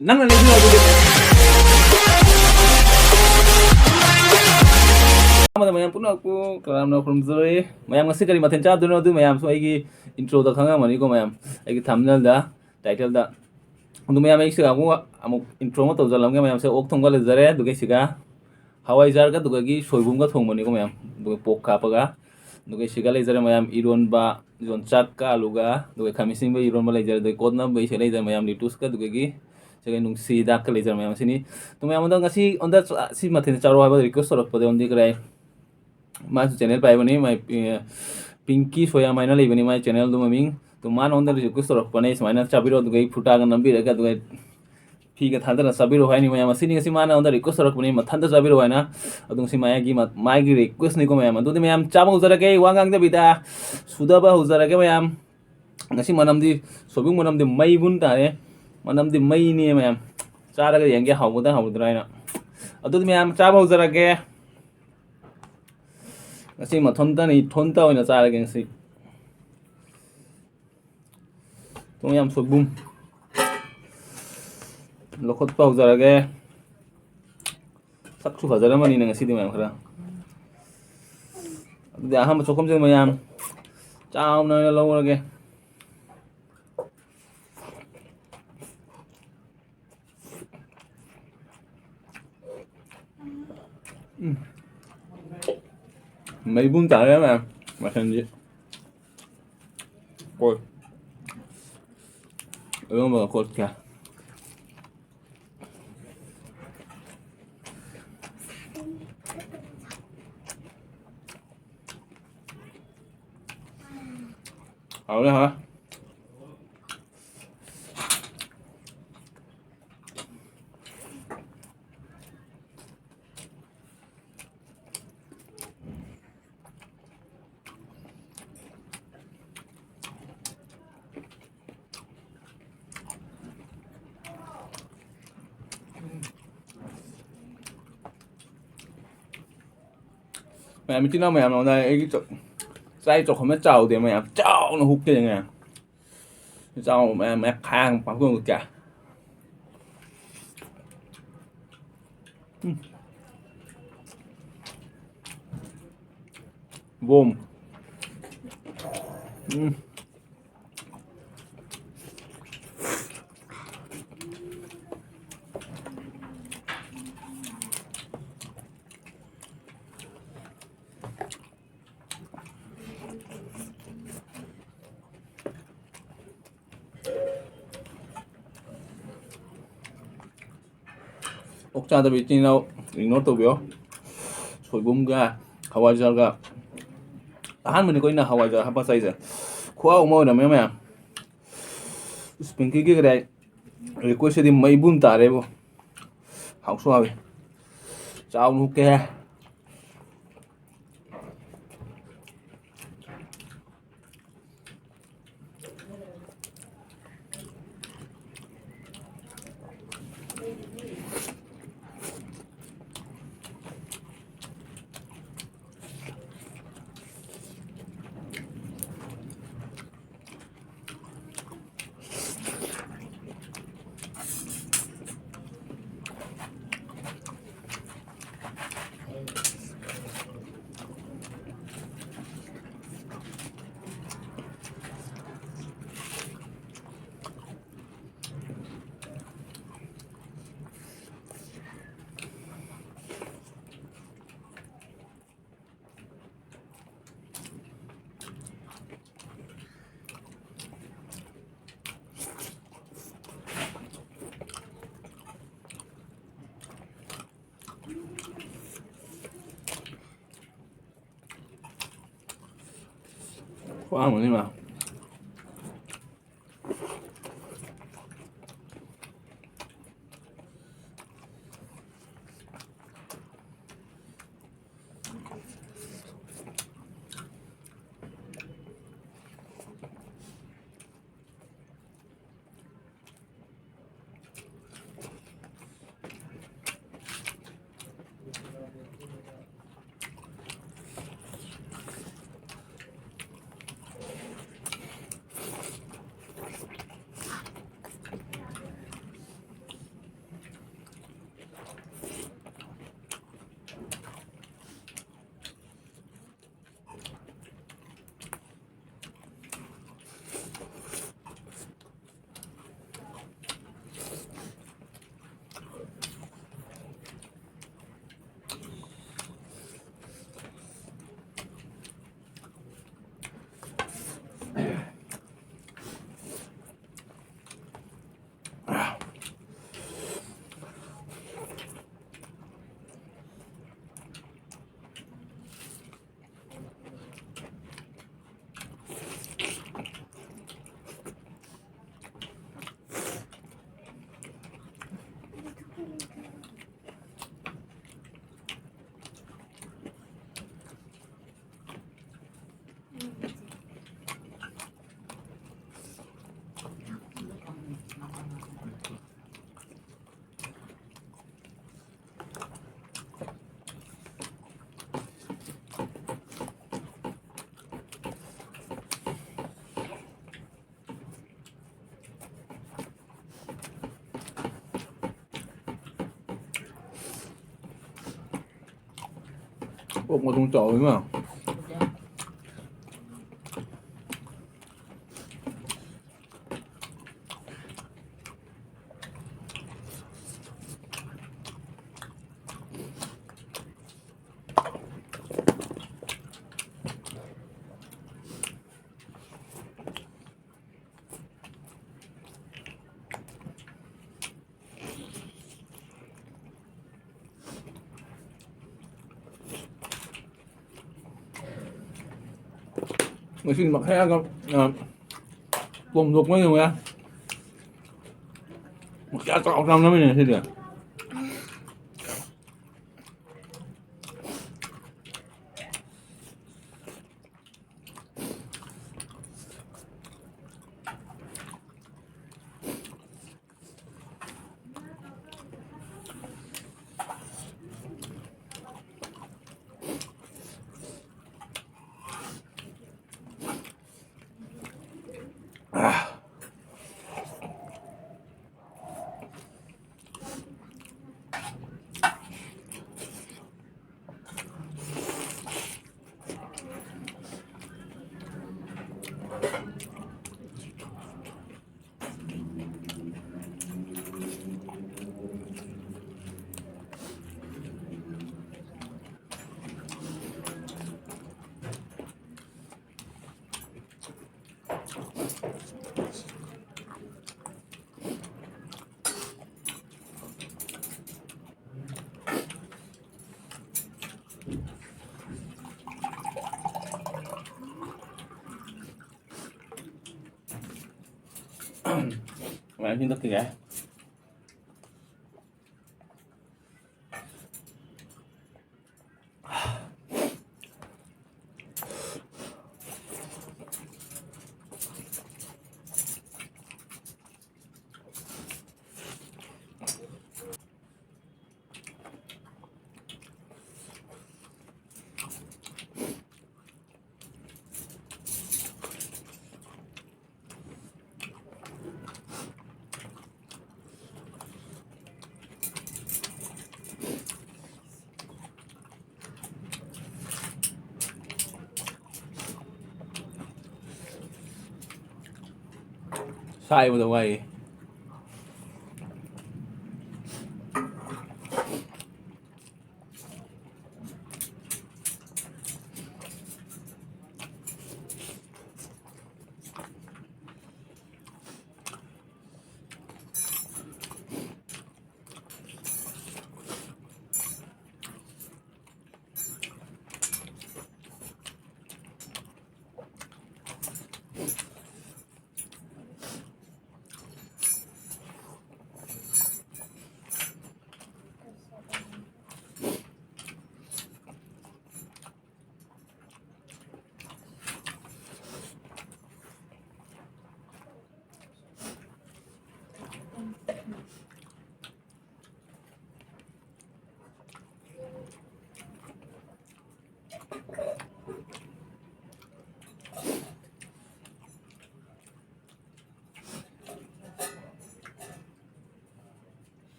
ꯅꯪꯅ ꯂꯩꯕꯤꯌꯣ ꯑꯗꯨꯗꯤ ꯃꯌꯥꯝ ꯄꯨꯝꯅꯃꯛꯄꯨ ꯀꯔꯝꯅ ꯈꯨꯔꯨꯝꯖꯔꯤ ꯃꯌꯥꯝ ꯉꯁꯤ ꯀꯔꯤ ꯃꯊꯦꯜ ꯆꯥꯗꯣꯏꯅꯣ ꯑꯗꯨ ꯃꯌꯥꯝꯁꯨ ꯑꯩꯒꯤ ꯏꯟꯇ꯭ꯔꯣꯗ ꯈꯪꯉꯝꯃꯅꯤꯀꯣ ꯃꯌꯥꯝ ꯑꯩꯒꯤ ꯊꯝꯕꯅꯦꯜꯗ ꯇꯥꯏꯇꯜꯗ ꯑꯗꯨ ꯃꯌꯥꯝ ꯑꯩ ꯁꯤꯒ ꯑꯃꯨꯛ ꯏꯟꯇ꯭ꯔꯣ ꯑꯃ ꯇꯧꯖꯜꯂꯝꯒꯦ ꯃꯌꯥꯝꯁꯦ ꯑꯣꯛ ꯊꯣꯡꯕ ꯂꯩꯖꯔꯦ ꯑꯗꯨꯒ ꯁꯤꯒ ꯍꯋꯥꯏꯖꯥꯔꯒ ꯑꯗꯨꯒꯒꯤ ꯁꯣꯏꯕꯨꯝꯒ ꯊꯣꯡꯕꯅꯤꯀꯣ ꯃꯌꯥꯝ ꯑꯗꯨꯒ ꯄꯣꯛ ꯍꯥꯞꯄꯒ ꯑꯗꯨꯒ ꯁꯤꯒ ꯂꯩꯖꯔꯦ ꯃꯌꯥꯝ ꯏꯔꯣꯟꯕ ꯌꯣꯡꯆꯥꯛꯀ ꯑꯂꯨꯒ ꯑꯗꯨꯒ ꯈꯥꯃꯦꯟꯁꯤꯟꯕ ꯏꯔꯣꯟꯕ ꯂꯩꯖꯔꯦ ꯑꯗꯨꯒ ꯀꯣꯠꯅꯕ ꯏꯁꯩ ꯂꯩꯖꯔꯦ ꯃꯌꯥꯝ ꯂꯤꯇꯨꯁꯀ ꯑꯗꯨꯒꯒꯤ ꯁꯤꯒ ꯅꯨꯡꯁꯤ ꯍꯤꯗꯥꯛꯀ ꯂꯩꯖꯔꯦ ꯃꯌꯥꯝ ꯑꯁꯤꯅꯤ ꯑꯗꯣ ꯃꯌꯥꯝ ꯑꯗꯣ ꯉꯁꯤ ꯁꯤ ꯃꯊꯦꯜ ꯆꯥꯔꯣ ꯍꯥꯏꯕ ꯔꯤꯀ꯭ꯋꯦꯁ ꯇꯧꯔꯛꯄꯗ ꯑꯣꯟꯗꯤ ꯀꯔꯥꯏ मासु चैनल पाइबनी माइ पिंकी सोया माइना लेबनी माइ चैनल दो ममिंग तो मान ओंदर रिक्वेस्ट तौरꯛꯄꯅꯦ ꯁꯨꯃꯥꯏꯅ ꯆꯥꯕꯤꯔꯣ ꯑꯗꯨꯒ ꯑꯩ ꯐꯨꯇꯥꯒ ꯅꯝꯕꯤꯔꯒ ꯑꯗꯨꯒ ꯐꯤꯒ ꯊꯥꯗꯔ ꯆꯥꯕꯤꯔꯣ ꯍꯥꯏꯅꯤ ꯃꯌꯥꯝ ꯑꯁꯤꯅꯤ ꯉꯁꯤ ꯃꯥꯅ ꯑꯣꯟꯗ ꯔꯤꯀ꯭ꯋꯦꯁ ꯇꯧꯔꯛꯄꯅꯤ ꯃꯊꯟꯇ ꯆꯥꯕꯤꯔꯣ ꯍꯥꯏꯅ ꯑꯗꯨ ꯉꯁꯤ ꯃꯥꯒꯤ ꯔꯤꯀ꯭ꯋꯦꯁꯅꯤꯀꯣ ꯃꯌꯥꯝ ꯑꯗꯨꯗꯤ ꯃꯌꯥꯝ ꯆꯥꯕ ꯍꯧꯖꯔꯒꯦ ꯋꯥ ꯉꯥꯡꯗꯕꯤꯗ ꯁꯨꯗꯕ ꯍꯧꯖꯔꯒꯦ ꯃꯌꯥꯝ ngasi manamdi sobing manamdi mai bun tare manamdi mai ni mayam charaga yenge hawuda hawudra ina adudi mayam chaba hawjarage ngasi mathonta ni thonta oina charage ngasi to mayam sobum lokhot pa hawjarage saksu fajaramani na ngasi di mayam khara adudi aham chokom je mayam chauna lawrage mấy bún chả đấy mà thành gì coi mà cột kìa đấy hả mẹ mình chỉ nói mẹ nó đây cái chỗ dây chỗ không biết trầu thì mẹ trầu nó hút cái này trầu mẹ khang bằng con cả boom 옥자도 비티나오 이노토비요 소금과 하와자가 한문에 거있나 하와자 한번 사이즈 코아 오모나 매매야 스핑키기 그래 리퀘스트디 마이분 타레보 하우스와비 짜운 후케 코아 뭐니마 꼭 mà không trội mà mình xin mặc hết không cùng dục mấy người nha mặc cả trọn trong nó mới này thì được mà em xin tất cả sai vào quay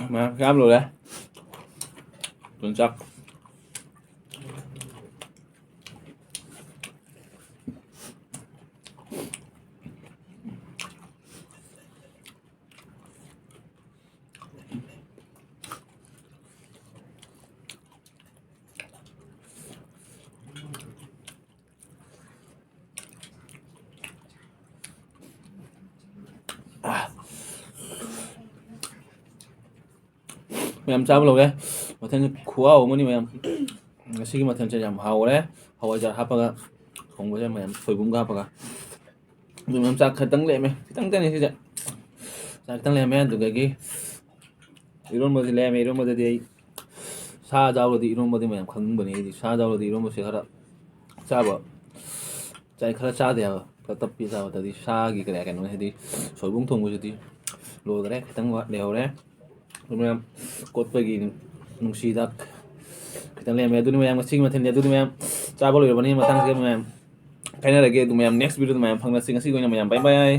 mà cam rồi đấy tuần chắc mềm sao rồi mà thêm khóa 어머니 mềm 시기 맡은 참 하오래 하와자 하빠가 공부자 mềm phơi bún 하빠가 mềm sao khởi tăng lệ mày tăng tên này thì sao tăng lệ mày từ cái 이런 뭐지 lệ 이런 뭐지 사 잡으러도 이런 뭐지 mềm khăng bẩn này 사 잡으러도 이런 뭐지 하라 잡아 chạy khá xa thì tập bị sao thì xa gì cái này cái nó thì soi bún thùng của chị lùi cái đấy tăng quá đều đấy ꯑꯗꯨ ꯃꯌꯥꯝ ꯀꯣꯠꯄꯒꯤ ꯅꯨꯡꯁꯤꯗꯥꯛ ꯈꯤꯇꯪ ꯂꯩꯔꯝꯃꯦ ꯑꯗꯨꯅꯤ ꯃꯌꯥꯝ ꯉꯁꯤꯒꯤ ꯃꯊꯦꯜꯗꯤ ꯑꯗꯨꯗꯤ ꯃꯌꯥꯝ ꯆꯥꯕ ꯂꯣꯏꯔꯕꯅꯤ ꯃꯊꯪꯁꯤꯗ ꯃꯌꯥꯝ ꯀꯥꯏꯅꯔꯒꯦ ꯑꯗꯨ ꯃꯌꯥꯝ ꯅꯦꯛꯁ ꯚꯤꯗꯤꯑꯣꯗ ꯃꯌꯥꯝ ꯐꯪꯅꯁꯤ ꯉꯁꯤꯒꯤ ꯑꯣꯏꯅ ꯃꯌꯥꯝ ꯕꯥꯏ ꯕꯥꯏ